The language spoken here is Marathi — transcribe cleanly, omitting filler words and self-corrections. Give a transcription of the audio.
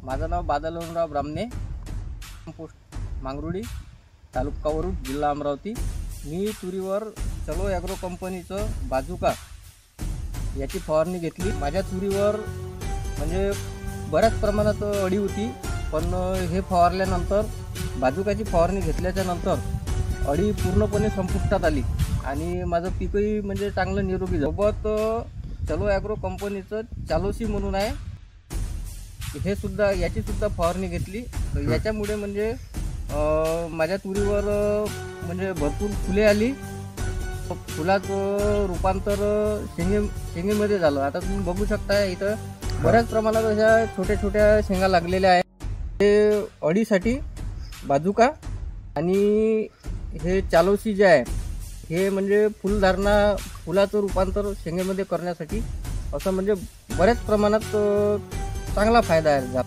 माझं नाव बादलराव ब्राह्मणे, पोस्ट मांगरुळी, तालुका वरुड, जिल्हा अमरावती। मी तुरीवर चलो ॲग्रो कंपनीचं बाजूका याची फवारणी घेतली। माझ्या तुरीवर म्हणजे बऱ्याच प्रमाणात अळी होती, पण हे फवारल्यानंतर बाजूकाची फवारणी घेतल्याच्या नंतर अळी पूर्णपणे संपुष्टात आली आणि माझं पीकही म्हणजे चांगलं निरोगी झालं। सोबत चलो ॲग्रो कंपनीचं चालोसी म्हणून आहे, हे सुद्धा याची सुद्धा फवारणी घेतली। तर याच्यामुळे म्हणजे माझ्या तुरीवर म्हणजे भरपूर फुले आली, फुलाचं रूपांतर शेंगेमध्ये झालं। आता तुम्ही बघू शकता इथं बऱ्याच प्रमाणात अशा छोट्या छोट्या शेंगा लागलेल्या आहेत। हे अळीसाठी बाजूका आणि हे चालोसी जे आहे हे म्हणजे फुलाचं रूपांतर शेंगेमध्ये करण्यासाठी, असं म्हणजे बऱ्याच प्रमाणात चांगला फायदा आहे।